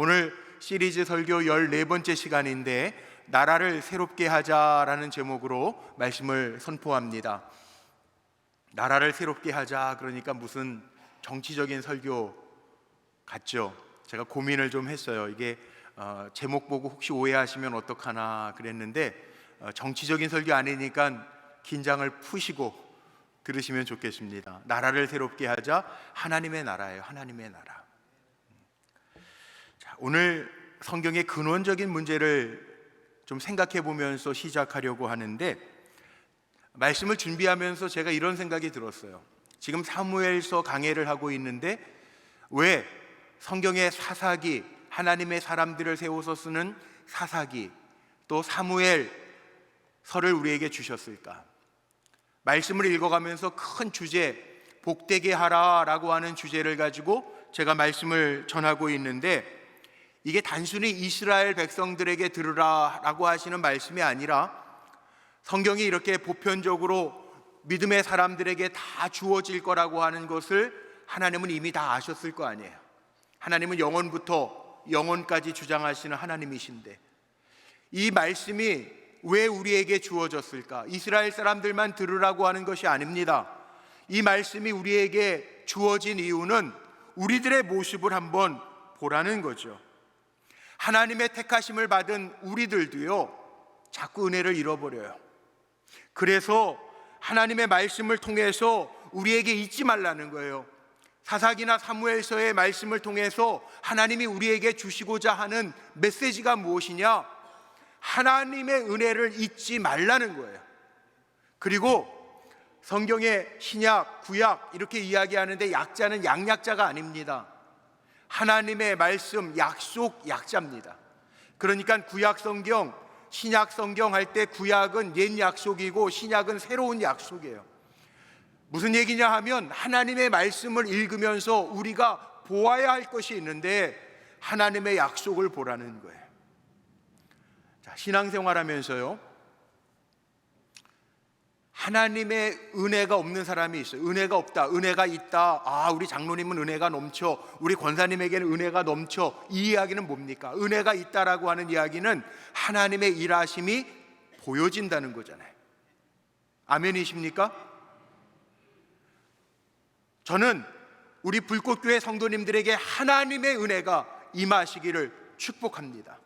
오늘 시리즈 설교 14번째 시간인데 나라를 새롭게 하자라는 제목으로 말씀을 선포합니다. 나라를 새롭게 하자, 그러니까 무슨 정치적인 설교 같죠? 제가 고민을 좀 했어요. 이게 제목 보고 혹시 오해하시면 어떡하나 그랬는데 정치적인 설교 아니니까 긴장을 푸시고 들으시면 좋겠습니다. 나라를 새롭게 하자, 하나님의 나라예요. 하나님의 나라. 자, 오늘 성경의 근원적인 문제를 좀 생각해 보면서 시작하려고 하는데, 말씀을 준비하면서 제가 이런 생각이 들었어요. 지금 사무엘서 강해를 하고 있는데 왜 성경의 사사기, 하나님의 사람들을 세워서 쓰는 사사기, 또 사무엘서를 우리에게 주셨을까? 말씀을 읽어가면서 큰 주제, 복되게 하라라고 하는 주제를 가지고 제가 말씀을 전하고 있는데, 이게 단순히 이스라엘 백성들에게 들으라라고 하시는 말씀이 아니라 성경이 이렇게 보편적으로 믿음의 사람들에게 다 주어질 거라고 하는 것을 하나님은 이미 다 아셨을 거 아니에요. 하나님은 영원부터 영원까지 주장하시는 하나님이신데, 이 말씀이 왜 우리에게 주어졌을까? 이스라엘 사람들만 들으라고 하는 것이 아닙니다. 이 말씀이 우리에게 주어진 이유는 우리들의 모습을 한번 보라는 거죠. 하나님의 택하심을 받은 우리들도요, 자꾸 은혜를 잃어버려요. 그래서 하나님의 말씀을 통해서 우리에게 잊지 말라는 거예요. 사사기나 사무엘서의 말씀을 통해서 하나님이 우리에게 주시고자 하는 메시지가 무엇이냐? 하나님의 은혜를 잊지 말라는 거예요. 그리고 성경의 신약, 구약 이렇게 이야기하는데 약자는 양약자가 아닙니다. 하나님의 말씀, 약속, 약자입니다. 그러니까 구약 성경, 신약 성경 할 때 구약은 옛 약속이고 신약은 새로운 약속이에요. 무슨 얘기냐 하면 하나님의 말씀을 읽으면서 우리가 보아야 할 것이 있는데 하나님의 약속을 보라는 거예요. 자, 신앙생활 하면서요, 하나님의 은혜가 없는 사람이 있어요. 은혜가 없다, 은혜가 있다. 우리 장로님은 은혜가 넘쳐, 우리 권사님에게는 은혜가 넘쳐. 이 이야기는 뭡니까? 은혜가 있다라고 하는 이야기는 하나님의 일하심이 보여진다는 거잖아요. 아멘이십니까? 저는 우리 불꽃교회 성도님들에게 하나님의 은혜가 임하시기를 축복합니다.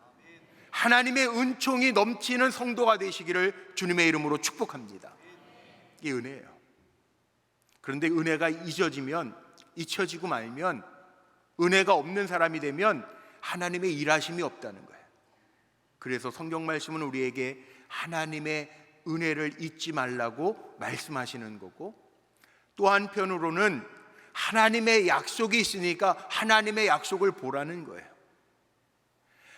하나님의 은총이 넘치는 성도가 되시기를 주님의 이름으로 축복합니다. 이게 은혜예요. 그런데 은혜가 잊혀지고 말면, 은혜가 없는 사람이 되면 하나님의 일하심이 없다는 거예요. 그래서 성경 말씀은 우리에게 하나님의 은혜를 잊지 말라고 말씀하시는 거고, 또 한편으로는 하나님의 약속이 있으니까 하나님의 약속을 보라는 거예요.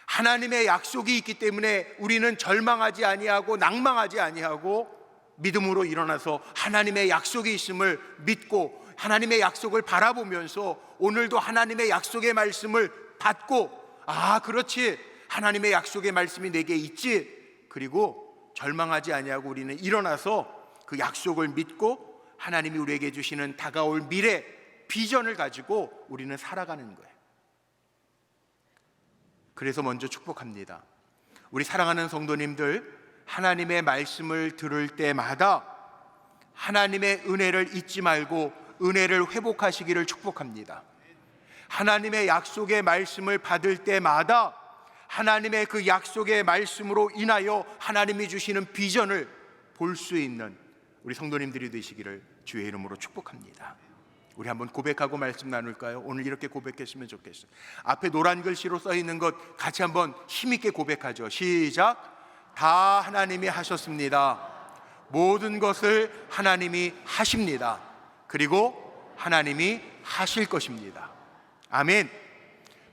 하나님의 약속이 있기 때문에 우리는 절망하지 아니하고 낭망하지 아니하고 믿음으로 일어나서 하나님의 약속이 있음을 믿고 하나님의 약속을 바라보면서 오늘도 하나님의 약속의 말씀을 받고, 그렇지, 하나님의 약속의 말씀이 내게 있지. 그리고 절망하지 아니하고 우리는 일어나서 그 약속을 믿고 하나님이 우리에게 주시는 다가올 미래 비전을 가지고 우리는 살아가는 거예요. 그래서 먼저 축복합니다. 우리 사랑하는 성도님들, 하나님의 말씀을 들을 때마다 하나님의 은혜를 잊지 말고 은혜를 회복하시기를 축복합니다. 하나님의 약속의 말씀을 받을 때마다 하나님의 그 약속의 말씀으로 인하여 하나님이 주시는 비전을 볼 수 있는 우리 성도님들이 되시기를 주의 이름으로 축복합니다. 우리 한번 고백하고 말씀 나눌까요? 오늘 이렇게 고백했으면 좋겠어요. 앞에 노란 글씨로 써 있는 것 같이 한번 힘있게 고백하죠. 시작. 다 하나님이 하셨습니다. 모든 것을 하나님이 하십니다. 그리고 하나님이 하실 것입니다. 아멘.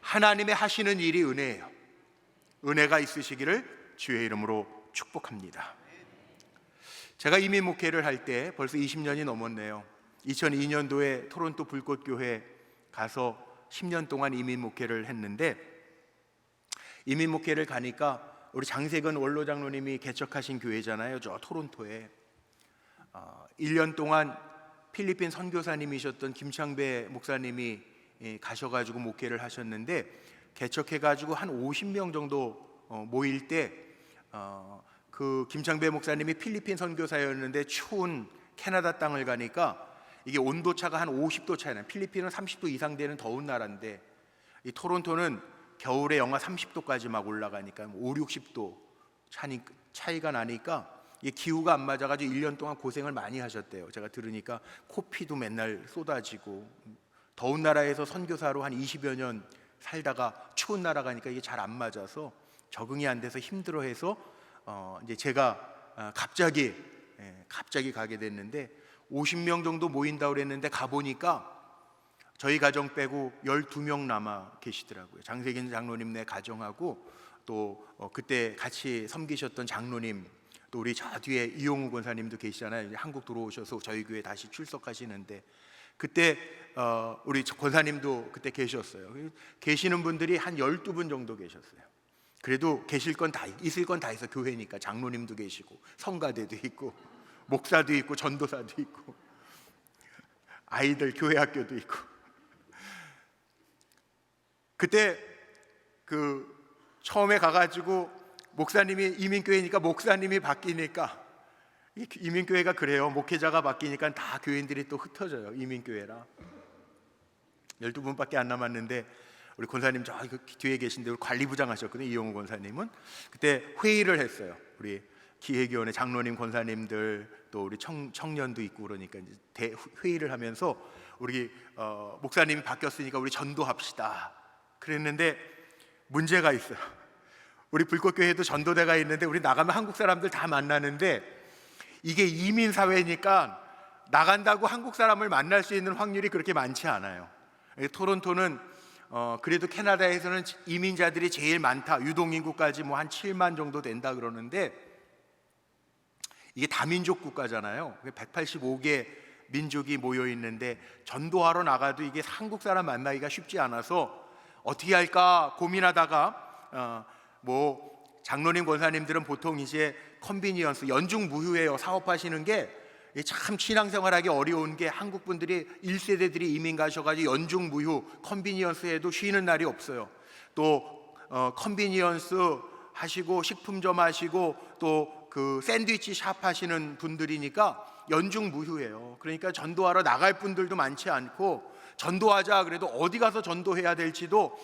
하나님의 하시는 일이 은혜예요. 은혜가 있으시기를 주의 이름으로 축복합니다. 제가 이민 목회를 할 때 벌써 20년이 넘었네요. 2002년도에 토론토 불꽃교회 가서 10년 동안 이민 목회를 했는데, 이민 목회를 가니까 우리 장세근 원로 장로님이 개척하신 교회잖아요. 저 토론토에 1년 동안 필리핀 선교사님이셨던 김창배 목사님이 가셔가지고 목회를 하셨는데, 개척해가지고 한 50명 정도 모일 때 그 김창배 목사님이 필리핀 선교사였는데 추운 캐나다 땅을 가니까 이게 온도차가 한 50도 차이 나요. 필리핀은 30도 이상 되는 더운 나라인데 이 토론토는 겨울에 영하 30도까지 막 올라가니까 5, 60도 차이가 나니까 이게 기후가 안 맞아가지고 1년 동안 고생을 많이 하셨대요. 제가 들으니까 코피도 맨날 쏟아지고, 더운 나라에서 선교사로 한 20여 년 살다가 추운 나라 가니까 이게 잘 안 맞아서 적응이 안 돼서 힘들어해서 이제 제가 갑자기 가게 됐는데 50명 정도 모인다고 그랬는데 가보니까 저희 가정 빼고 12명 남아 계시더라고요. 장세균 장로님네 가정하고 또 그때 같이 섬기셨던 장로님, 또 우리 저 뒤에 이용우 권사님도 계시잖아요. 이제 한국 들어오셔서 저희 교회 다시 출석하시는데 그때 우리 권사님도 그때 계셨어요. 계시는 분들이 한 12분 정도 계셨어요. 그래도 계실 건 다 있을 건 다 있어. 교회니까 장로님도 계시고 성가대도 있고 목사도 있고 전도사도 있고 아이들 교회 학교도 있고. 그때 그 처음에 가가지고 목사님이 이민교회니까 목사님이 바뀌니까, 이민교회가 그래요. 목회자가 바뀌니까 다 교인들이 또 흩어져요. 이민교회라 12분밖에 안 남았는데 우리 권사님 저 뒤에 계신데 우리 관리부장 하셨거든요. 이용우 권사님은 그때 회의를 했어요. 우리 기획위원회 장로님 권사님들 또 우리 청년도 있고 그러니까 이제 회의를 하면서 우리 목사님이 바뀌었으니까 우리 전도합시다 그랬는데 문제가 있어요. 우리 불꽃교회도 전도대가 있는데 우리 나가면 한국 사람들 다 만나는데 이게 이민 사회니까 나간다고 한국 사람을 만날 수 있는 확률이 그렇게 많지 않아요. 토론토는 그래도 캐나다에서는 이민자들이 제일 많다. 유동인구까지 뭐 한 7만 정도 된다 그러는데 이게 다민족 국가잖아요. 185개 민족이 모여 있는데 전도하러 나가도 이게 한국 사람 만나기가 쉽지 않아서 어떻게 할까 고민하다가 뭐 장로님 권사님들은 보통 이제 컨비니언스 연중 무휴예요. 사업하시는 게 참 신앙생활하기 어려운 게 한국 분들이 1세대들이 이민 가셔가지고 연중 무휴 컨비니언스에도 쉬는 날이 없어요. 또 컨비니언스 하시고 식품점 하시고 또 그 샌드위치 샵 하시는 분들이니까 연중 무휴예요. 그러니까 전도하러 나갈 분들도 많지 않고 전도하자 그래도 어디 가서 전도해야 될지도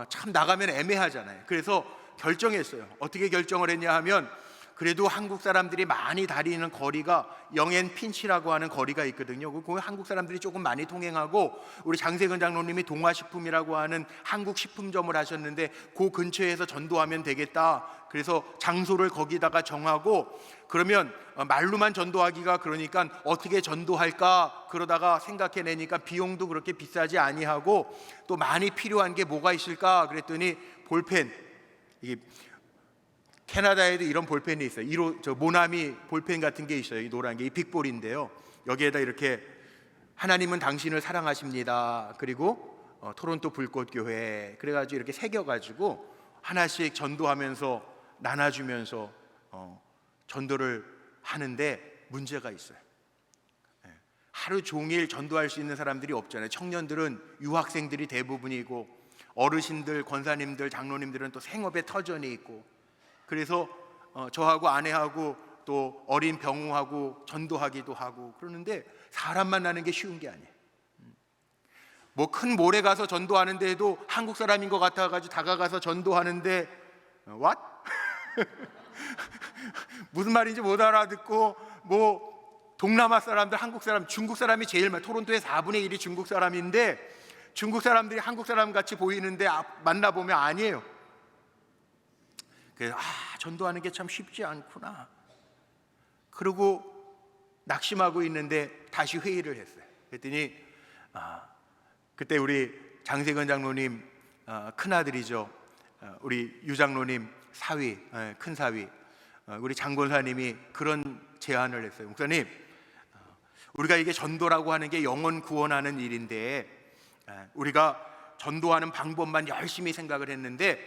참 나가면 애매하잖아요. 그래서 결정했어요. 어떻게 결정을 했냐 하면 그래도 한국 사람들이 많이 다니는 거리가 영앤 핀치라고 하는 거리가 있거든요. 그 한국 사람들이 조금 많이 통행하고 우리 장세근 장로님이 동화식품이라고 하는 한국 식품점을 하셨는데 그 근처에서 전도하면 되겠다. 그래서 장소를 거기다가 정하고 그러면 말로만 전도하기가 그러니까 어떻게 전도할까 그러다가 생각해내니까 비용도 그렇게 비싸지 아니하고 또 많이 필요한 게 뭐가 있을까 그랬더니 볼펜, 이게 캐나다에도 이런 볼펜이 있어요. 저 모나미 볼펜 같은 게 있어요. 이 노란 게 이 빅볼인데요. 여기에다 이렇게 하나님은 당신을 사랑하십니다. 그리고 토론토 불꽃교회 그래가지고 이렇게 새겨가지고 하나씩 전도하면서 나눠주면서 전도를 하는데 문제가 있어요. 하루 종일 전도할 수 있는 사람들이 없잖아요. 청년들은 유학생들이 대부분이고 어르신들, 권사님들, 장로님들은 또 생업에 터전이 있고 그래서 저하고 아내하고 또 어린 병우하고 전도하기도 하고 그러는데 사람 만나는 게 쉬운 게 아니에요. 뭐 큰 몰에 가서 전도하는데도 한국 사람인 것 같아가지고 다가가서 전도하는데 what? 무슨 말인지 못 알아듣고 뭐 동남아 사람들, 한국 사람, 중국 사람이 제일 많아요. 토론토의 4분의 1이 중국 사람인데 중국 사람들이 한국 사람 같이 보이는데 만나보면 아니에요. 그래서 전도하는 게 참 쉽지 않구나. 그러고 낙심하고 있는데 다시 회의를 했어요. 그랬더니 그때 우리 장세근 장로님 큰아들이죠. 우리 유장로님 사위, 큰 사위 우리 장권사님이 그런 제안을 했어요. 목사님, 우리가 이게 전도라고 하는 게 영혼 구원하는 일인데 우리가 전도하는 방법만 열심히 생각을 했는데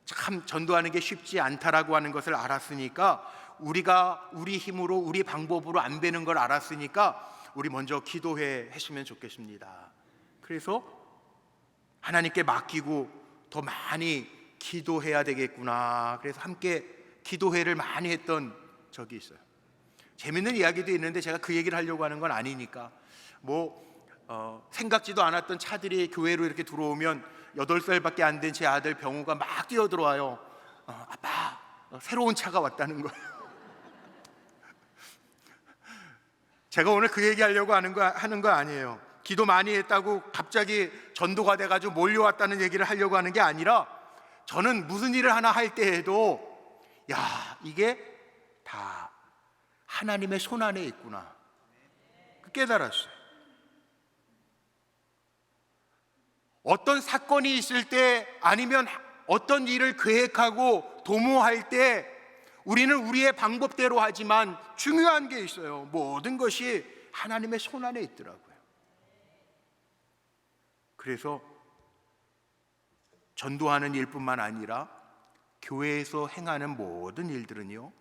참 전도하는 게 쉽지 않다라고 하는 것을 알았으니까 우리가 우리 힘으로 우리 방법으로 안 되는 걸 알았으니까 우리 먼저 기도해 하시면 좋겠습니다. 그래서 하나님께 맡기고 더 많이 기도해야 되겠구나. 그래서 함께 기도회를 많이 했던 적이 있어요. 재밌는 이야기도 있는데 제가 그 얘기를 하려고 하는 건 아니니까, 생각지도 않았던 차들이 교회로 이렇게 들어오면 8살밖에 안 된 제 아들 병우가 막 뛰어 들어와요. 아빠, 새로운 차가 왔다는 거예요. 제가 오늘 그 얘기 하려고 하는 거 아니에요. 기도 많이 했다고 갑자기 전도가 돼가지고 몰려왔다는 얘기를 하려고 하는 게 아니라, 저는 무슨 일을 하나 할 때에도 이게 다 하나님의 손 안에 있구나 깨달았어요. 어떤 사건이 있을 때, 아니면 어떤 일을 계획하고 도모할 때 우리는 우리의 방법대로 하지만 중요한 게 있어요. 모든 것이 하나님의 손 안에 있더라고요. 그래서 전도하는 일뿐만 아니라 교회에서 행하는 모든 일들은요,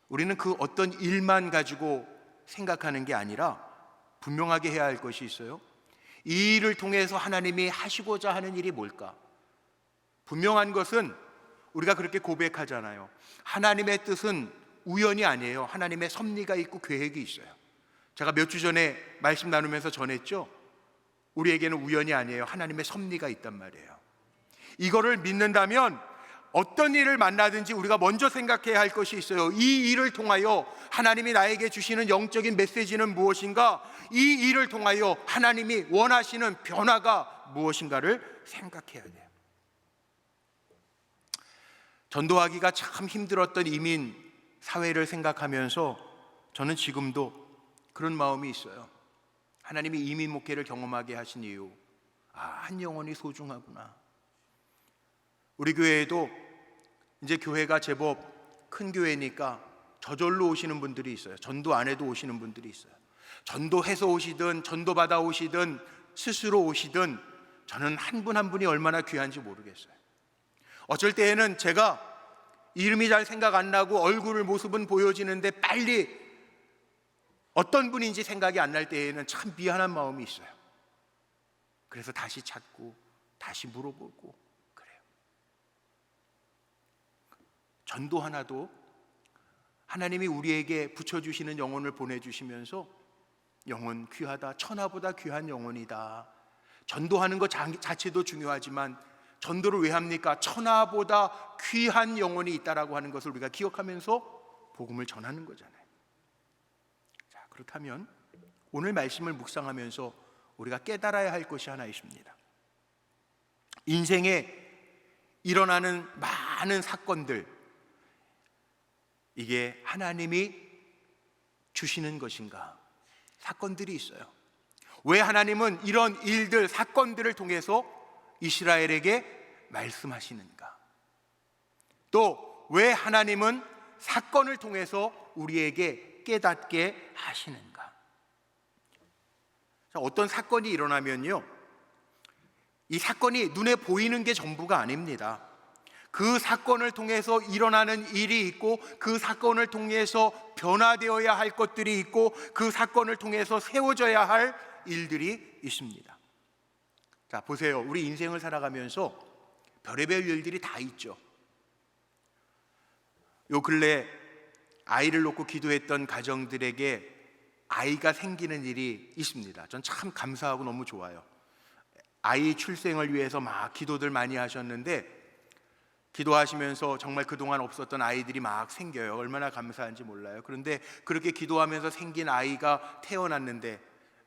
우리는 그 어떤 일만 가지고 생각하는 게 아니라 분명하게 해야 할 것이 있어요. 이 일을 통해서 하나님이 하시고자 하는 일이 뭘까? 분명한 것은 우리가 그렇게 고백하잖아요. 하나님의 뜻은 우연이 아니에요. 하나님의 섭리가 있고 계획이 있어요. 제가 몇 주 전에 말씀 나누면서 전했죠. 우리에게는 우연이 아니에요. 하나님의 섭리가 있단 말이에요. 이거를 믿는다면 어떤 일을 만나든지 우리가 먼저 생각해야 할 것이 있어요. 이 일을 통하여 하나님이 나에게 주시는 영적인 메시지는 무엇인가? 이 일을 통하여 하나님이 원하시는 변화가 무엇인가를 생각해야 돼요. 전도하기가 참 힘들었던 이민 사회를 생각하면서 저는 지금도 그런 마음이 있어요. 하나님이 이민 목회를 경험하게 하신 이유, 한 영혼이 소중하구나. 우리 교회에도 이제 교회가 제법 큰 교회니까 저절로 오시는 분들이 있어요. 전도 안 해도 오시는 분들이 있어요. 전도해서 오시든 전도받아 오시든 스스로 오시든 저는 한 분 한 분이 얼마나 귀한지 모르겠어요. 어쩔 때에는 제가 이름이 잘 생각 안 나고 얼굴 모습은 보여지는데 빨리 어떤 분인지 생각이 안 날 때에는 참 미안한 마음이 있어요. 그래서 다시 찾고 다시 물어보고 그래요. 전도 하나도 하나님이 우리에게 붙여주시는 영혼을 보내주시면서 영혼 귀하다, 천하보다 귀한 영혼이다. 전도하는 것 자체도 중요하지만 전도를 왜 합니까? 천하보다 귀한 영혼이 있다라고 하는 것을 우리가 기억하면서 복음을 전하는 거잖아요. 자, 그렇다면 오늘 말씀을 묵상하면서 우리가 깨달아야 할 것이 하나 있습니다. 인생에 일어나는 많은 사건들, 이게 하나님이 주시는 것인가? 사건들이 있어요. 왜 하나님은 이런 일들, 사건들을 통해서 이스라엘에게 말씀하시는가? 또 왜 하나님은 사건을 통해서 우리에게 깨닫게 하시는가? 자, 어떤 사건이 일어나면요, 이 사건이 눈에 보이는 게 전부가 아닙니다. 그 사건을 통해서 일어나는 일이 있고, 그 사건을 통해서 변화되어야 할 것들이 있고, 그 사건을 통해서 세워져야 할 일들이 있습니다. 자, 보세요. 우리 인생을 살아가면서 별의별 일들이 다 있죠. 요 근래 아이를 놓고 기도했던 가정들에게 아이가 생기는 일이 있습니다. 전 참 감사하고 너무 좋아요. 아이 출생을 위해서 막 기도들 많이 하셨는데, 기도하시면서 정말 그동안 없었던 아이들이 막 생겨요. 얼마나 감사한지 몰라요. 그런데 그렇게 기도하면서 생긴 아이가 태어났는데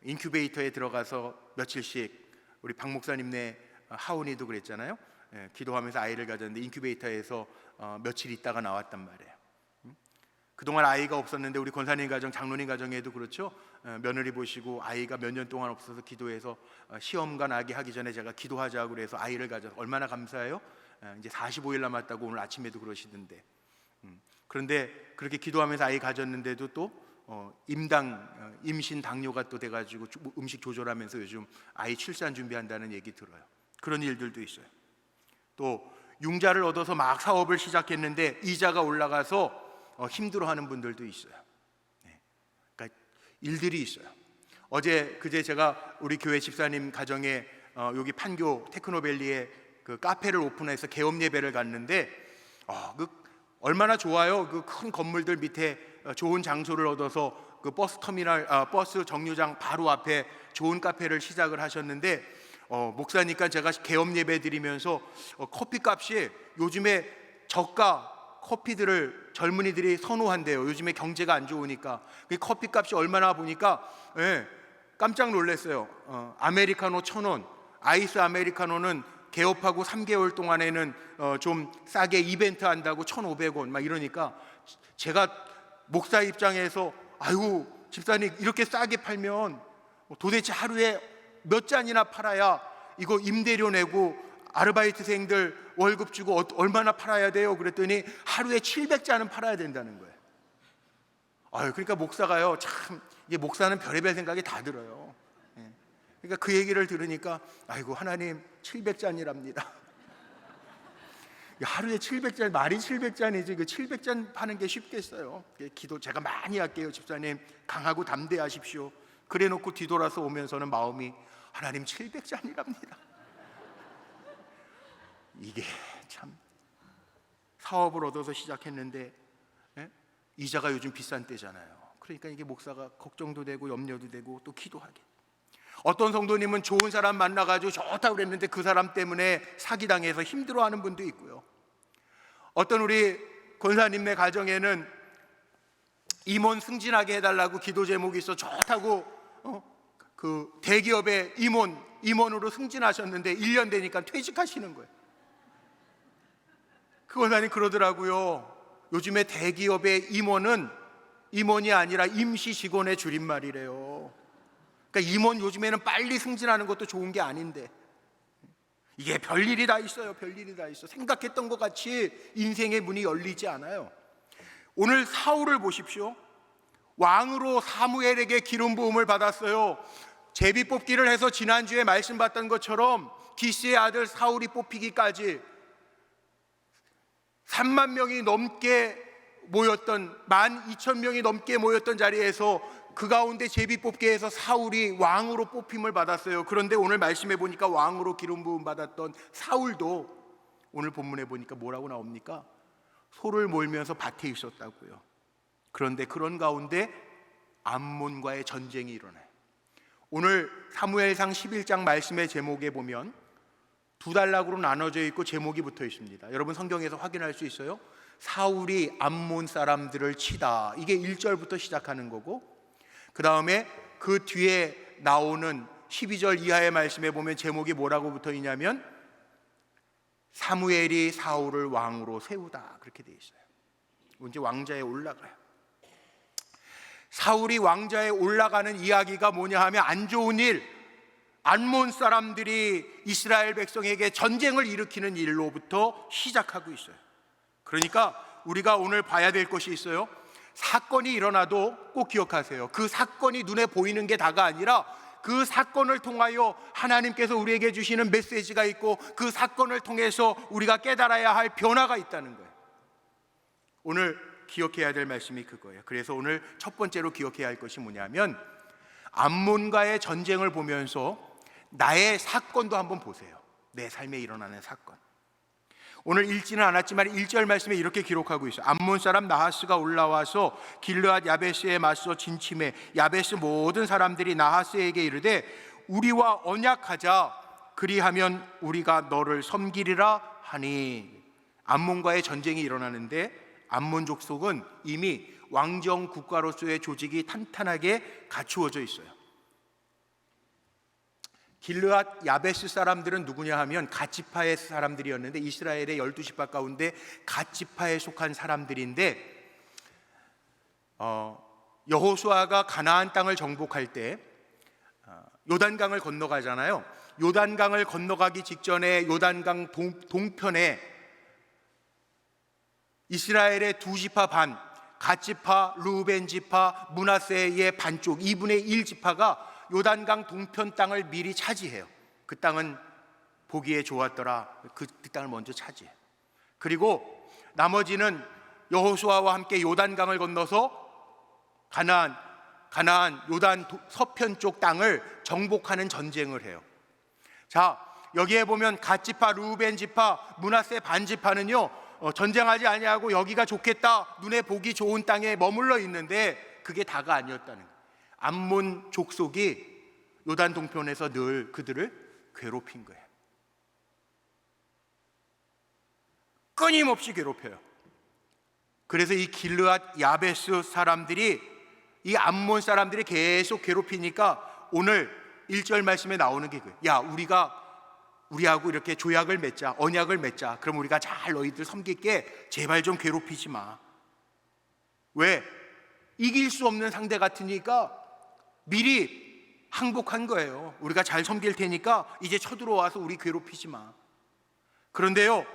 인큐베이터에 들어가서 며칠씩, 우리 박 목사님네 하은이도 그랬잖아요. 기도하면서 아이를 가졌는데 인큐베이터에서 며칠 있다가 나왔단 말이에요. 그동안 아이가 없었는데 우리 권사님 가정, 장로님 가정에도 그렇죠. 며느리 보시고 아이가 몇 년 동안 없어서 기도해서 시험가 나게 하기 전에 제가 기도하자고 그래서 아이를 가져서 얼마나 감사해요. 이제 45일 남았다고 오늘 아침에도 그러시던데. 그런데 그렇게 기도하면서 아이 가졌는데도 또 임신 당뇨가 또 돼가지고 음식 조절하면서 요즘 아이 출산 준비한다는 얘기 들어요. 그런 일들도 있어요. 또 융자를 얻어서 막 사업을 시작했는데 이자가 올라가서 힘들어하는 분들도 있어요. 그러니까 일들이 있어요. 그제 제가 우리 교회 집사님 가정에 여기 판교 테크노밸리에 그 카페를 오픈해서 개업 예배를 갔는데 얼마나 좋아요. 그 큰 건물들 밑에 좋은 장소를 얻어서 그 버스 터미널, 버스 정류장 바로 앞에 좋은 카페를 시작을 하셨는데 목사니까 제가 개업 예배 드리면서 커피값이 요즘에 저가 커피들을 젊은이들이 선호한대요. 요즘에 경제가 안 좋으니까. 그 커피값이 얼마나 보니까 깜짝 놀랐어요. 아메리카노 1,000원, 아이스 아메리카노는 개업하고 3개월 동안에는 좀 싸게 이벤트 한다고 1,500원 막 이러니까 제가 목사 입장에서 아이고 집사님 이렇게 싸게 팔면 도대체 하루에 몇 잔이나 팔아야 이거 임대료 내고 아르바이트생들 월급 주고 얼마나 팔아야 돼요? 그랬더니 하루에 700잔은 팔아야 된다는 거예요. 그러니까 목사가요, 참 이게 목사는 별의별 생각이 다 들어요. 그러니까 그 얘기를 들으니까 아이고 하나님 700잔이랍니다. 하루에 700잔, 말이 700잔이지 그 700잔 파는 게 쉽겠어요. 기도 제가 많이 할게요. 집사님 강하고 담대하십시오. 그래 놓고 뒤돌아서 오면서는 마음이 하나님 700잔이랍니다. 이게 참 사업을 얻어서 시작했는데 이자가 요즘 비싼 때잖아요. 그러니까 이게 목사가 걱정도 되고 염려도 되고 또 기도하게. 어떤 성도님은 좋은 사람 만나가지고 좋다고 그랬는데 그 사람 때문에 사기당해서 힘들어하는 분도 있고요. 어떤 우리 권사님네 가정에는 임원 승진하게 해달라고 기도 제목이 있어 좋다고 그 대기업의 임원으로 승진하셨는데 1년 되니까 퇴직하시는 거예요. 그 권사님 그러더라고요. 요즘에 대기업의 임원이 아니라 임시 직원의 줄임말이래요. 그러니까 임원 요즘에는 빨리 승진하는 것도 좋은 게 아닌데 이게 별일이 다 있어요. 별일이 다 있어. 생각했던 것 같이 인생의 문이 열리지 않아요. 오늘 사울을 보십시오. 왕으로 사무엘에게 기름 부음을 받았어요. 제비 뽑기를 해서 지난주에 말씀 받던 것처럼 기시의 아들 사울이 뽑히기까지 3만 명이 넘게 모였던 12,000명이 넘게 모였던 자리에서 그 가운데 제비 뽑기에서 사울이 왕으로 뽑힘을 받았어요. 그런데 오늘 말씀해 보니까 왕으로 기름 부음 받았던 사울도 오늘 본문에 보니까 뭐라고 나옵니까? 소를 몰면서 밭에 있었다고요. 그런데 그런 가운데 암몬과의 전쟁이 일어나요. 오늘 사무엘상 11장 말씀의 제목에 보면 두 단락으로 나눠져 있고 제목이 붙어 있습니다. 여러분 성경에서 확인할 수 있어요. 사울이 암몬 사람들을 치다. 이게 1절부터 시작하는 거고 그 다음에 그 뒤에 나오는 12절 이하의 말씀에 보면 제목이 뭐라고 붙어 있냐면 사무엘이 사울을 왕으로 세우다 그렇게 되어 있어요. 이제 왕자에 올라가요. 사울이 왕자에 올라가는 이야기가 뭐냐 하면 안 좋은 일, 암몬 사람들이 이스라엘 백성에게 전쟁을 일으키는 일로부터 시작하고 있어요. 그러니까 우리가 오늘 봐야 될 것이 있어요. 사건이 일어나도 꼭 기억하세요. 그 사건이 눈에 보이는 게 다가 아니라 그 사건을 통하여 하나님께서 우리에게 주시는 메시지가 있고 그 사건을 통해서 우리가 깨달아야 할 변화가 있다는 거예요. 오늘 기억해야 될 말씀이 그거예요. 그래서 오늘 첫 번째로 기억해야 할 것이 뭐냐면 암몬과의 전쟁을 보면서 나의 사건도 한번 보세요. 내 삶에 일어나는 사건. 오늘 읽지는 않았지만 1절 말씀에 이렇게 기록하고 있어요. 암몬 사람 나하스가 올라와서 길르앗 야베스에 맞서 진침해 야베스 모든 사람들이 나하스에게 이르되 우리와 언약하자. 그리하면 우리가 너를 섬기리라 하니. 암몬과의 전쟁이 일어나는데 암몬 족속은 이미 왕정 국가로서의 조직이 탄탄하게 갖추어져 있어요. 길르앗 야베스 사람들은 누구냐 하면 갓지파의 사람들이었는데 이스라엘의 12지파 가운데 갓지파에 속한 사람들인데 여호수아가 가나안 땅을 정복할 때 요단강을 건너가잖아요. 요단강을 건너가기 직전에 요단강 동편에 이스라엘의 2지파 반, 갓지파, 루벤지파, 므낫세의 반쪽 2분의 1지파가 요단강 동편 땅을 미리 차지해요. 그 땅은 보기에 좋았더라. 그 땅을 먼저 차지해요. 그리고 나머지는 여호수아와 함께 요단강을 건너서 가나안 요단 서편 쪽 땅을 정복하는 전쟁을 해요. 자, 여기에 보면 갓 지파, 르우벤 지파, 므낫세 반 지파는요 전쟁하지 아니하고 여기가 좋겠다, 눈에 보기 좋은 땅에 머물러 있는데 그게 다가 아니었다는 거예요. 암몬 족속이 요단 동편에서 늘 그들을 괴롭힌 거예요. 끊임없이 괴롭혀요. 그래서 이 길르앗 야베스 사람들이, 이 암몬 사람들이 계속 괴롭히니까 오늘 1절 말씀에 나오는 게 그거예요. 야, 우리하고 이렇게 조약을 맺자, 언약을 맺자. 그럼 우리가 잘 너희들 섬길게. 제발 좀 괴롭히지 마. 왜? 이길 수 없는 상대 같으니까 미리 항복한 거예요. 우리가 잘 섬길 테니까 이제 쳐들어와서 우리 괴롭히지 마. 그런데요,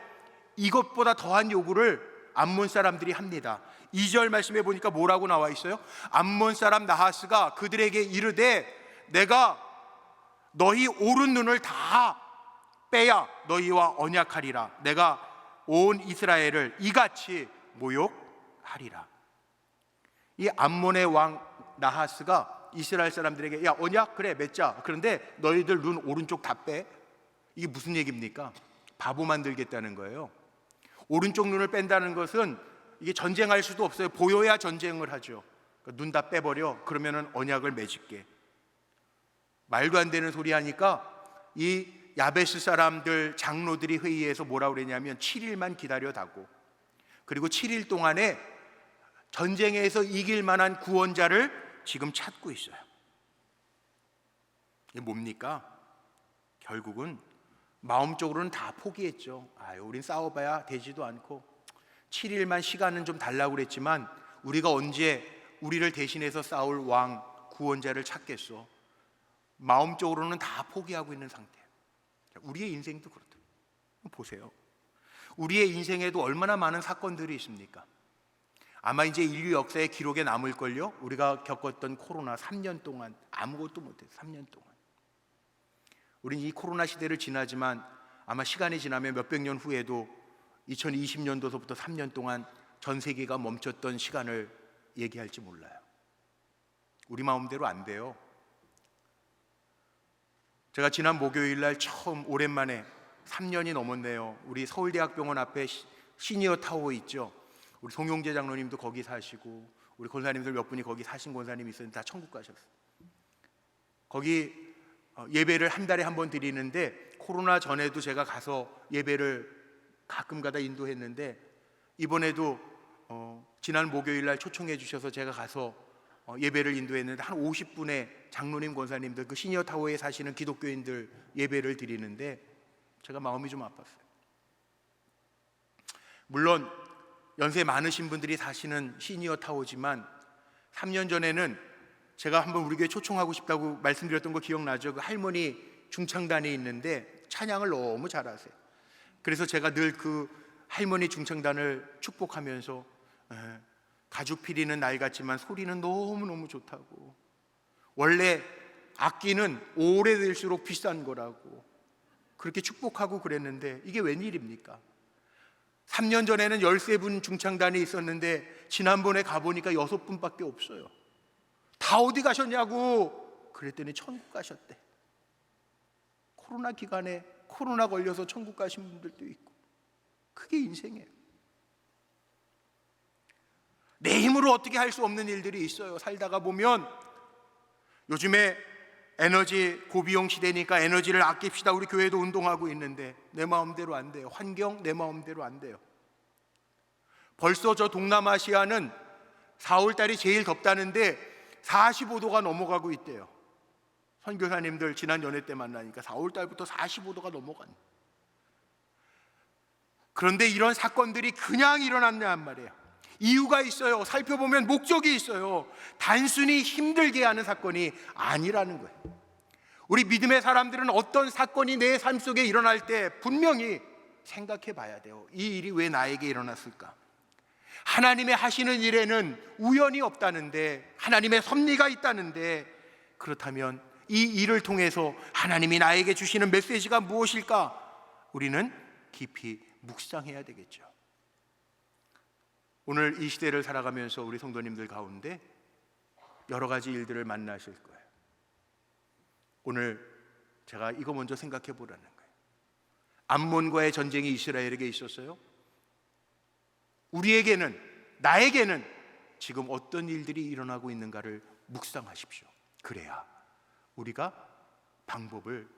이것보다 더한 요구를 암몬 사람들이 합니다. 2절 말씀에 보니까 뭐라고 나와 있어요? 암몬 사람 나하스가 그들에게 이르되 내가 너희 오른 눈을 다 빼야 너희와 언약하리라. 내가 온 이스라엘을 이같이 모욕하리라. 이 암몬의 왕 나하스가 이스라엘 사람들에게 야, 언약 그래 맺자. 그런데 너희들 눈 오른쪽 다 빼. 이게 무슨 얘기입니까? 바보 만들겠다는 거예요. 오른쪽 눈을 뺀다는 것은 이게 전쟁할 수도 없어요. 보여야 전쟁을 하죠. 눈 다 빼버려. 그러면은 언약을 맺을게. 말도 안 되는 소리 하니까 이 야베스 사람들 장로들이 회의에서 뭐라고 그랬냐면 7일만 기다려다고, 그리고 7일 동안에 전쟁에서 이길 만한 구원자를 지금 찾고 있어요. 이게 뭡니까? 결국은 마음적으로는 다 포기했죠. 우린 싸워봐야 되지도 않고 7일만 시간은 좀 달라고 그랬지만 우리가 언제 우리를 대신해서 싸울 왕 구원자를 찾겠어. 마음적으로는 다 포기하고 있는 상태예요. 우리의 인생도 그렇다. 보세요. 우리의 인생에도 얼마나 많은 사건들이 있습니까? 아마 이제 인류 역사의 기록에 남을걸요. 우리가 겪었던 코로나 3년 동안 아무것도 못했어요. 3년 동안. 우린 이 코로나 시대를 지나지만 아마 시간이 지나면 몇백 년 후에도 2020년도서부터 3년 동안 전 세계가 멈췄던 시간을 얘기할지 몰라요. 우리 마음대로 안 돼요. 제가 지난 목요일 날 처음 오랜만에 3년이 넘었네요. 우리 서울대학병원 앞에 시니어 타워 있죠. 우리 송용재 장로님도 거기 사시고 우리 권사님들 몇 분이 거기 사신 권사님이 있었는데 다 천국 가셨어요. 거기 예배를 한 달에 한 번 드리는데 코로나 전에도 제가 가서 예배를 가끔가다 인도했는데 이번에도 지난 목요일 날 초청해 주셔서 제가 가서 예배를 인도했는데 한 50분의 장로님 권사님들, 그 시니어 타워에 사시는 기독교인들 예배를 드리는데 제가 마음이 좀 아팠어요. 물론 연세 많으신 분들이 사시는 시니어 타워지만 3년 전에는 제가 한번 우리 교회 초청하고 싶다고 말씀드렸던 거 기억나죠? 그 할머니 중창단이 있는데 찬양을 너무 잘하세요. 그래서 제가 늘 그 할머니 중창단을 축복하면서 가죽 피리는 날 같지만 소리는 너무너무 좋다고, 원래 악기는 오래될수록 비싼 거라고 그렇게 축복하고 그랬는데 이게 웬일입니까? 3년 전에는 13분 중창단이 있었는데 지난번에 가보니까 6분밖에 없어요. 다 어디 가셨냐고 그랬더니 천국 가셨대. 코로나 기간에 코로나 걸려서 천국 가신 분들도 있고. 그게 인생이에요. 내 힘으로 어떻게 할 수 없는 일들이 있어요. 살다가 보면 요즘에 에너지 고비용 시대니까 에너지를 아낍시다. 우리 교회도 운동하고 있는데 내 마음대로 안 돼요. 환경 내 마음대로 안 돼요. 벌써 저 동남아시아는 4월달이 제일 덥다는데 45도가 넘어가고 있대요. 선교사님들 지난 연회 때 만나니까 4월달부터 45도가 넘어간. 그런데 이런 사건들이 그냥 일어났냔 말이에요. 이유가 있어요. 살펴보면 목적이 있어요. 단순히 힘들게 하는 사건이 아니라는 거예요. 우리 믿음의 사람들은 어떤 사건이 내 삶 속에 일어날 때 분명히 생각해 봐야 돼요. 이 일이 왜 나에게 일어났을까? 하나님의 하시는 일에는 우연이 없다는데, 하나님의 섭리가 있다는데, 그렇다면 이 일을 통해서 하나님이 나에게 주시는 메시지가 무엇일까? 우리는 깊이 묵상해야 되겠죠. 오늘 이 시대를 살아가면서 우리 성도님들 가운데 여러 가지 일들을 만나실 거예요. 오늘 제가 이거 먼저 생각해 보라는 거예요. 암몬과의 전쟁이 이스라엘에게 있었어요. 우리에게는, 나에게는 지금 어떤 일들이 일어나고 있는가를 묵상하십시오. 그래야 우리가 방법을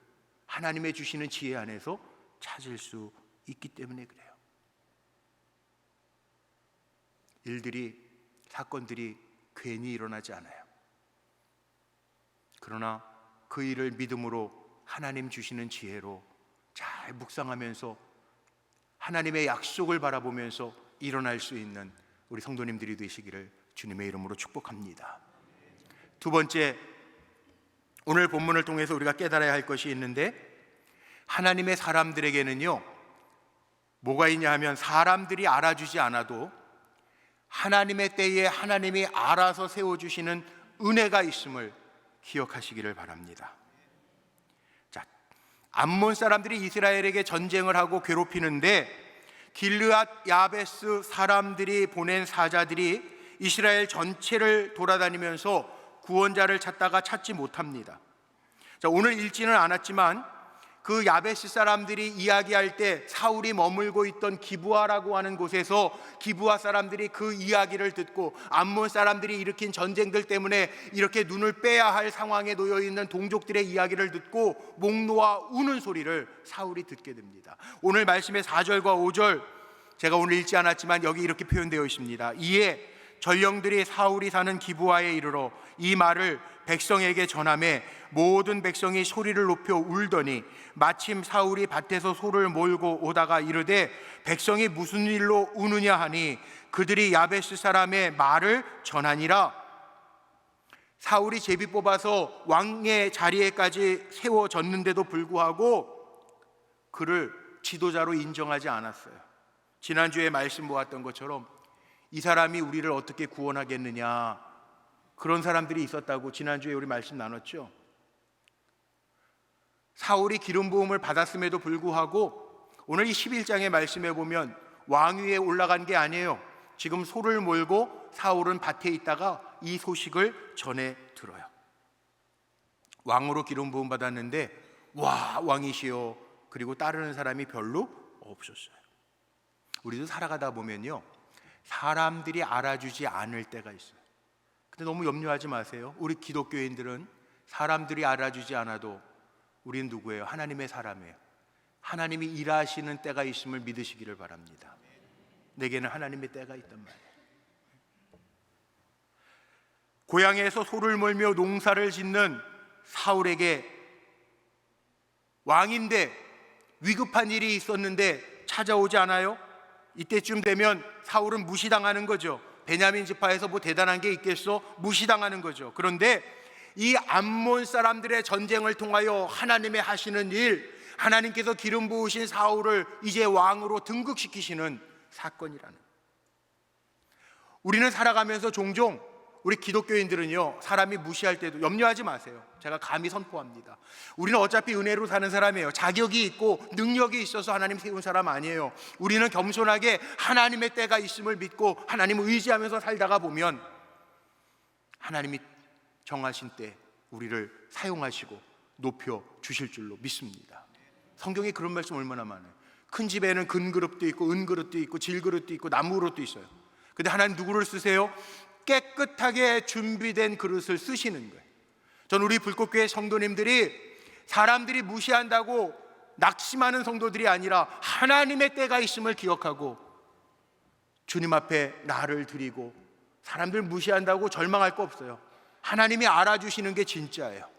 하나님의 주시는 지혜 안에서 찾을 수 있기 때문에 그래요. 일들이, 사건들이 괜히 일어나지 않아요. 그러나 그 일을 믿음으로 하나님 주시는 지혜로 잘 묵상하면서 하나님의 약속을 바라보면서 일어날 수 있는 우리 성도님들이 되시기를 주님의 이름으로 축복합니다. 두 번째, 오늘 본문을 통해서 우리가 깨달아야 할 것이 있는데, 하나님의 사람들에게는요 뭐가 있냐 하면, 사람들이 알아주지 않아도 하나님의 때에 하나님이 알아서 세워주시는 은혜가 있음을 기억하시기를 바랍니다. 자, 암몬 사람들이 이스라엘에게 전쟁을 하고 괴롭히는데, 길르앗 야베스 사람들이 보낸 사자들이 이스라엘 전체를 돌아다니면서 구원자를 찾다가 찾지 못합니다. 자, 오늘 읽지는 않았지만 그 야베스 사람들이 이야기할 때 사울이 머물고 있던 기브아라고 하는 곳에서 기브아 사람들이 그 이야기를 듣고, 암몬 사람들이 일으킨 전쟁들 때문에 이렇게 눈을 빼야 할 상황에 놓여 있는 동족들의 이야기를 듣고 목 놓아 우는 소리를 사울이 듣게 됩니다. 오늘 말씀의 4절과 5절, 제가 오늘 읽지 않았지만 여기 이렇게 표현되어 있습니다. 이에 전령들이 사울이 사는 기브아에 이르러 이 말을 백성에게 전하매 모든 백성이 소리를 높여 울더니, 마침 사울이 밭에서 소를 몰고 오다가 이르되 백성이 무슨 일로 우느냐 하니 그들이 야베스 사람의 말을 전하니라. 사울이 제비 뽑아서 왕의 자리에까지 세워졌는데도 불구하고 그를 지도자로 인정하지 않았어요. 지난주에 말씀 보았던 것처럼 이 사람이 우리를 어떻게 구원하겠느냐, 그런 사람들이 있었다고 지난주에 우리 말씀 나눴죠. 사울이 기름 부음을 받았음에도 불구하고 오늘 이 11장의 말씀에 보면 왕위에 올라간 게 아니에요. 지금 소를 몰고 사울은 밭에 있다가 이 소식을 전해 들어요. 왕으로 기름 부음 받았는데 와, 왕이시여, 그리고 따르는 사람이 별로 없었어요. 우리도 살아가다 보면요 사람들이 알아주지 않을 때가 있어요. 근데 너무 염려하지 마세요. 우리 기독교인들은 사람들이 알아주지 않아도 우린 누구예요? 하나님의 사람이에요. 하나님이 일하시는 때가 있음을 믿으시기를 바랍니다. 내게는 하나님의 때가 있단 말이에요. 고향에서 소를 몰며 농사를 짓는 사울에게 왕인데 위급한 일이 있었는데 찾아오지 않아요? 이때쯤 되면 사울은 무시당하는 거죠. 베냐민 지파에서 뭐 대단한 게 있겠어? 무시당하는 거죠. 그런데 이 암몬 사람들의 전쟁을 통하여 하나님의 하시는 일, 하나님께서 기름 부으신 사울을 이제 왕으로 등극시키시는 사건이라는. 우리는 살아가면서 종종, 우리 기독교인들은요 사람이 무시할 때도 염려하지 마세요. 제가 감히 선포합니다. 우리는 어차피 은혜로 사는 사람이에요. 자격이 있고 능력이 있어서 하나님 세운 사람 아니에요. 우리는 겸손하게 하나님의 때가 있음을 믿고 하나님을 의지하면서 살다가 보면 하나님이 정하신 때 우리를 사용하시고 높여 주실 줄로 믿습니다. 성경에 그런 말씀 얼마나 많아요. 큰 집에는 금그릇도 있고 은그릇도 있고 질그릇도 있고 나무그릇도 있어요. 근데 하나님 누구를 쓰세요? 깨끗하게 준비된 그릇을 쓰시는 거예요. 전 우리 불꽃교회 성도님들이 사람들이 무시한다고 낙심하는 성도들이 아니라 하나님의 때가 있음을 기억하고 주님 앞에 나를 드리고, 사람들 무시한다고 절망할 거 없어요. 하나님이 알아주시는 게 진짜예요.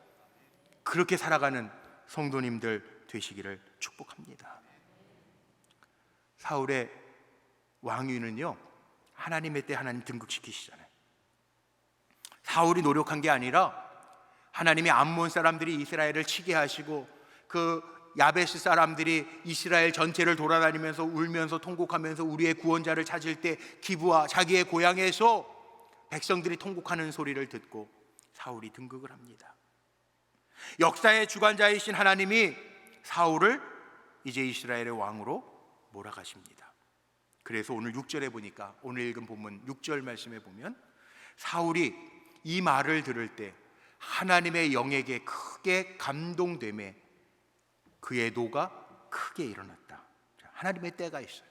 그렇게 살아가는 성도님들 되시기를 축복합니다. 사울의 왕위는요 하나님의 때 하나님 등극시키시잖아요. 사울이 노력한 게 아니라 하나님이 암몬 사람들이 이스라엘을 치게 하시고 그 야베스 사람들이 이스라엘 전체를 돌아다니면서 울면서 통곡하면서 우리의 구원자를 찾을 때 기브아 자기의 고향에서 백성들이 통곡하는 소리를 듣고 사울이 등극을 합니다. 역사의 주관자이신 하나님이 사울을 이제 이스라엘의 왕으로 몰아가십니다. 그래서 오늘 6절에 보니까, 오늘 읽은 본문 6절 말씀에 보면 사울이 이 말을 들을 때 하나님의 영에게 크게 감동되매 그의 노가 크게 일어났다. 하나님의 때가 있어요.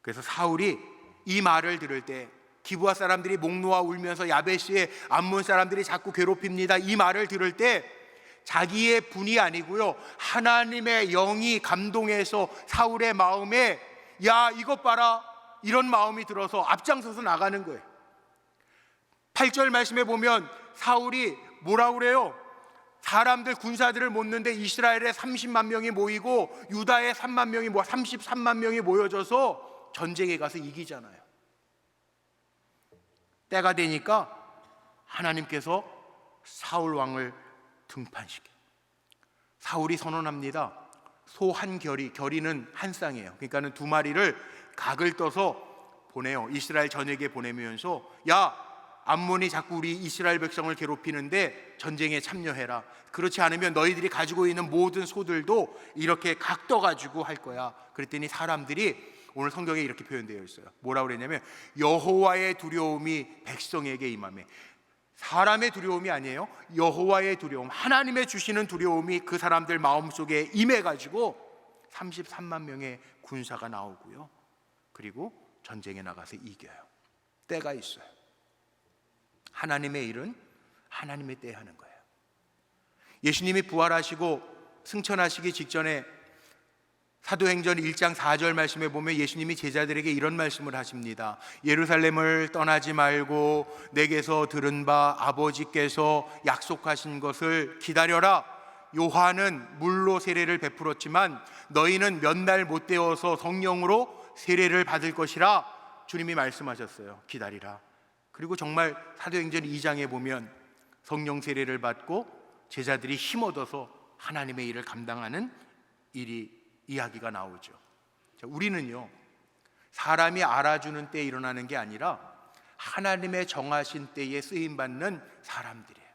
그래서 사울이 이 말을 들을 때 기브아 사람들이 목 놓아 울면서 야베시에 암몬 사람들이 자꾸 괴롭힙니다, 이 말을 들을 때 자기의 분이 아니고요, 하나님의 영이 감동해서 사울의 마음에 야 이것 봐라, 이런 마음이 들어서 앞장서서 나가는 거예요. 8절 말씀에 보면 사울이 뭐라고 그래요? 사람들 군사들을 모는데 이스라엘에 30만 명이 모이고 유다에 3만 명이 33만 명이 모여져서 전쟁에 가서 이기잖아요. 때가 되니까 하나님께서 사울 왕을 등판시켜요. 사울이 선언합니다. 소 한 결이, 결이는 한 쌍이에요. 그러니까는 두 마리를 각을 떠서 보내요. 이스라엘 전역에 보내면서 야 암몬이 자꾸 우리 이스라엘 백성을 괴롭히는데 전쟁에 참여해라. 그렇지 않으면 너희들이 가지고 있는 모든 소들도 이렇게 각떠 가지고 할 거야. 그랬더니 사람들이, 오늘 성경에 이렇게 표현되어 있어요. 뭐라고 그랬냐면 여호와의 두려움이 백성에게 임하매. 사람의 두려움이 아니에요. 여호와의 두려움, 하나님의 주시는 두려움이 그 사람들 마음속에 임해가지고 33만 명의 군사가 나오고요, 그리고 전쟁에 나가서 이겨요. 때가 있어요. 하나님의 일은 하나님의 때에 하는 거예요. 예수님이 부활하시고 승천하시기 직전에 사도행전 1장 4절 말씀에 보면 예수님이 제자들에게 이런 말씀을 하십니다. 예루살렘을 떠나지 말고 내게서 들은 바 아버지께서 약속하신 것을 기다려라. 요한은 물로 세례를 베풀었지만 너희는 몇 날 못 되어서 성령으로 세례를 받을 것이라 주님이 말씀하셨어요. 기다리라. 그리고 정말 사도행전 2장에 보면 성령 세례를 받고 제자들이 힘 얻어서 하나님의 일을 감당하는 이야기가 나오죠. 자, 우리는요, 사람이 알아주는 때에 일어나는 게 아니라 하나님의 정하신 때에 쓰임받는 사람들이에요.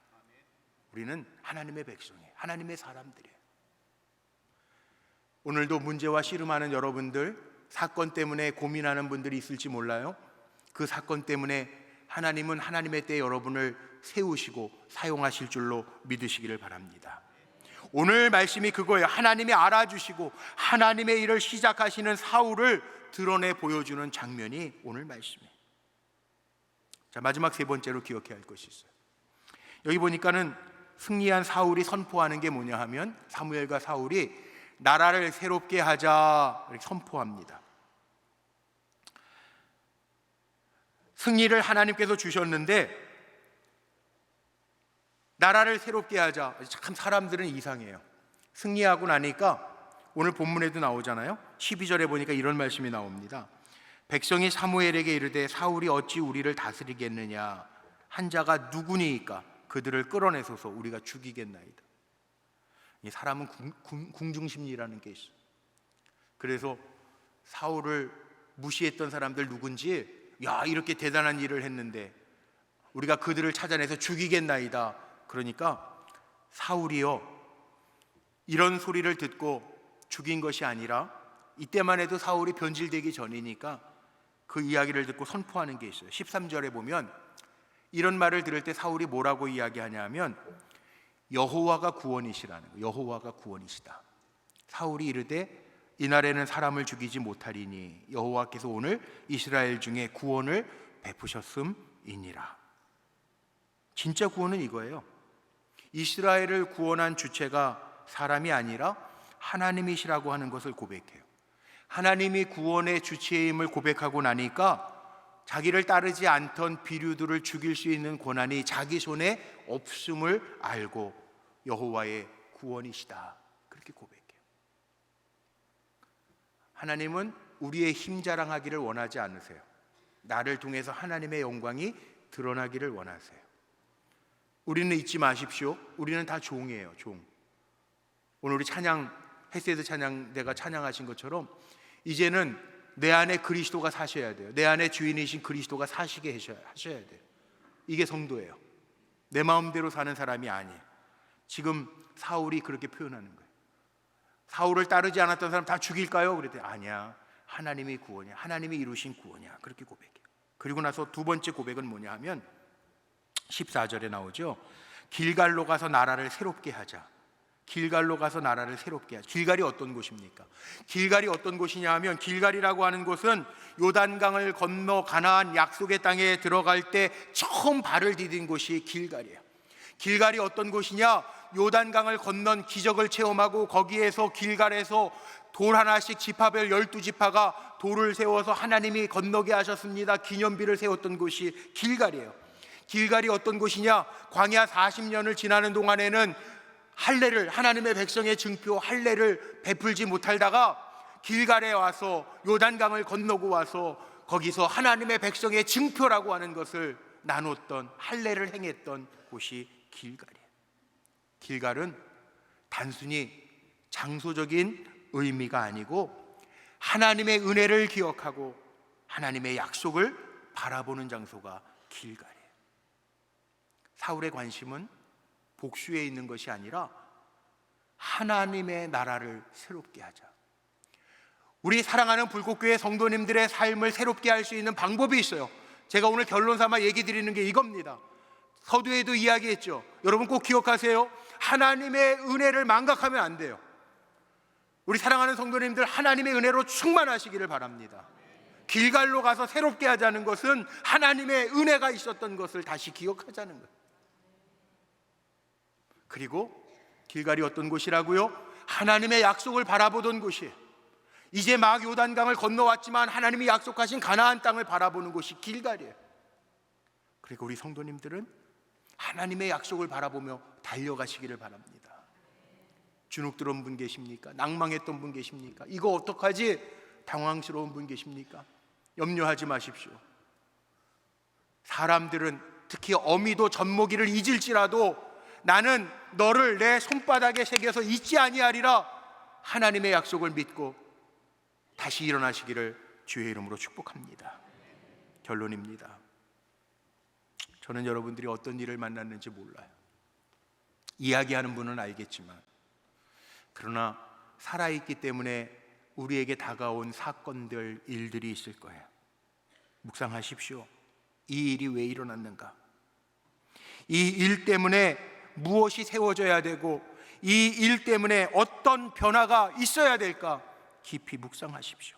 우리는 하나님의 백성이에요. 하나님의 사람들이에요. 오늘도 문제와 씨름하는 여러분들, 사건 때문에 고민하는 분들이 있을지 몰라요. 그 사건 때문에 하나님은 하나님의 때에 여러분을 세우시고 사용하실 줄로 믿으시기를 바랍니다. 오늘 말씀이 그거예요. 하나님이 알아주시고 하나님의 일을 시작하시는 사울을 드러내 보여주는 장면이 오늘 말씀이에요. 자, 마지막 세 번째로 기억해야 할 것이 있어요. 여기 보니까는 승리한 사울이 선포하는 게 뭐냐 하면 사무엘과 사울이 나라를 새롭게 하자 이렇게 선포합니다. 승리를 하나님께서 주셨는데 나라를 새롭게 하자. 참 사람들은 이상해요. 승리하고 나니까 오늘 본문에도 나오잖아요. 12절에 보니까 이런 말씀이 나옵니다. 백성이 사무엘에게 이르되 사울이 어찌 우리를 다스리겠느냐. 한 자가 누구니까 그들을 끌어내소서 우리가 죽이겠나이다. 이 사람은 궁중심리라는 게 있어요. 그래서 사울을 무시했던 사람들 누군지, 야 이렇게 대단한 일을 했는데 우리가 그들을 찾아내서 죽이겠나이다. 그러니까 사울이요, 이런 소리를 듣고 죽인 것이 아니라 이때만 해도 사울이 변질되기 전이니까 그 이야기를 듣고 선포하는 게 있어요. 13절에 보면 이런 말을 들을 때 사울이 뭐라고 이야기하냐면 여호와가 구원이시라는 거예요. 여호와가 구원이시다. 사울이 이르되 이날에는 사람을 죽이지 못하리니 여호와께서 오늘 이스라엘 중에 구원을 베푸셨음이니라. 진짜 구원은 이거예요. 이스라엘을 구원한 주체가 사람이 아니라 하나님이시라고 하는 것을 고백해요. 하나님이 구원의 주체임을 고백하고 나니까 자기를 따르지 않던 비류들을 죽일 수 있는 권한이 자기 손에 없음을 알고 여호와의 구원이시다 그렇게 고백해요. 하나님은 우리의 힘 자랑하기를 원하지 않으세요. 나를 통해서 하나님의 영광이 드러나기를 원하세요. 우리는 잊지 마십시오. 우리는 다 종이에요. 종. 오늘 우리 찬양, 헤세드 찬양대가 찬양하신 것처럼 이제는 내 안에 그리스도가 사셔야 돼요. 내 안에 주인이신 그리스도가 사시게 하셔야 돼요. 이게 성도예요. 내 마음대로 사는 사람이 아니에요. 지금 사울이 그렇게 표현하는 거예요. 사울을 따르지 않았던 사람 다 죽일까요? 그랬더니 아니야. 하나님이 구원이야. 하나님이 이루신 구원이야. 그렇게 고백해요. 그리고 나서 두 번째 고백은 뭐냐 하면 14절에 나오죠. 길갈로 가서 나라를 새롭게 하자. 길갈로 가서 나라를 새롭게 하자. 길갈이 어떤 곳입니까? 길갈이 어떤 곳이냐 하면, 길갈이라고 하는 곳은 요단강을 건너 가나안 약속의 땅에 들어갈 때 처음 발을 디딘 곳이 길갈이에요. 길갈이 어떤 곳이냐? 요단강을 건넌 기적을 체험하고 거기에서 길갈에서 돌 하나씩 지파별 12지파가 돌을 세워서 하나님이 건너게 하셨습니다. 기념비를 세웠던 곳이 길갈이에요. 길갈이 어떤 곳이냐? 광야 40년을 지나는 동안에는 할례를, 하나님의 백성의 증표 할례를 베풀지 못하다가 길갈에 와서 요단강을 건너고 와서 거기서 하나님의 백성의 증표라고 하는 것을 나눴던, 할례를 행했던 곳이 길갈이에요. 길갈은 단순히 장소적인 의미가 아니고 하나님의 은혜를 기억하고 하나님의 약속을 바라보는 장소가 길갈이에요. 사울의 관심은 복수에 있는 것이 아니라 하나님의 나라를 새롭게 하자. 우리 사랑하는 불꽃교회 성도님들의 삶을 새롭게 할 수 있는 방법이 있어요. 제가 오늘 결론 삼아 얘기 드리는 게 이겁니다. 서두에도 이야기했죠. 여러분 꼭 기억하세요. 하나님의 은혜를 망각하면 안 돼요. 우리 사랑하는 성도님들, 하나님의 은혜로 충만하시기를 바랍니다. 길갈로 가서 새롭게 하자는 것은 하나님의 은혜가 있었던 것을 다시 기억하자는 거예요. 그리고 길갈이 어떤 곳이라고요? 하나님의 약속을 바라보던 곳이에요. 이제 막 요단강을 건너왔지만 하나님이 약속하신 가나안 땅을 바라보는 곳이 길갈이에요. 그리고 우리 성도님들은 하나님의 약속을 바라보며 달려가시기를 바랍니다. 주눅 들은 분 계십니까? 낭망했던 분 계십니까? 이거 어떡하지? 당황스러운 분 계십니까? 염려하지 마십시오. 사람들은, 특히 어미도 젖먹이를 잊을지라도 나는 너를 내 손바닥에 새겨서 잊지 아니하리라, 하나님의 약속을 믿고 다시 일어나시기를 주의 이름으로 축복합니다. 결론입니다. 저는 여러분들이 어떤 일을 만났는지 몰라요. 이야기하는 분은 알겠지만, 그러나 살아있기 때문에 우리에게 다가온 사건들, 일들이 있을 거예요. 묵상하십시오. 이 일이 왜 일어났는가? 이 일 때문에 무엇이 세워져야 되고 이 일 때문에 어떤 변화가 있어야 될까? 깊이 묵상하십시오.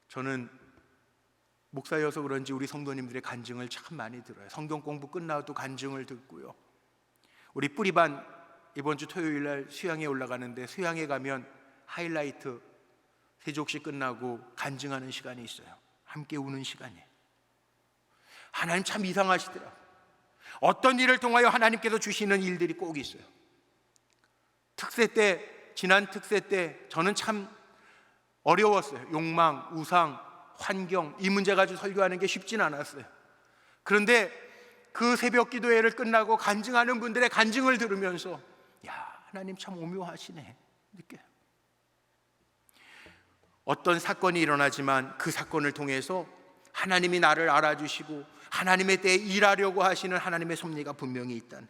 저는 목사여서 그런지 우리 성도님들의 간증을 참 많이 들어요. 성경 공부 끝나도 간증을 듣고요. 우리 뿌리반 이번 주 토요일 날 수양에 올라가는데, 수양에 가면 하이라이트 세족식 끝나고 간증하는 시간이 있어요. 함께 우는 시간이에요. 하나님 참 이상하시더라고요. 어떤 일을 통하여 하나님께서 주시는 일들이 꼭 있어요. 특세 때, 지난 특세 때 저는 참 어려웠어요. 욕망, 우상, 환경, 이 문제 가지고 설교하는 게 쉽진 않았어요. 그런데 그 새벽 기도회를 끝나고 간증하는 분들의 간증을 들으면서, 야, 하나님 참 오묘하시네 느껴요. 어떤 사건이 일어나지만 그 사건을 통해서 하나님이 나를 알아주시고 하나님의 때에 일하려고 하시는 하나님의 섭리가 분명히 있다는,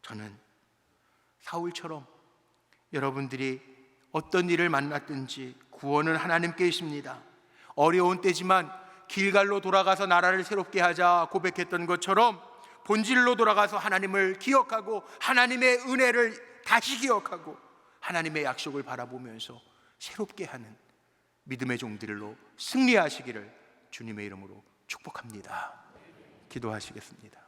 저는 사울처럼 여러분들이 어떤 일을 만났든지 구원은 하나님께 있습니다. 어려운 때지만 길갈로 돌아가서 나라를 새롭게 하자 고백했던 것처럼 본질로 돌아가서 하나님을 기억하고 하나님의 은혜를 다시 기억하고 하나님의 약속을 바라보면서 새롭게 하는 믿음의 종들로 승리하시기를 주님의 이름으로 축복합니다. 기도하시겠습니다.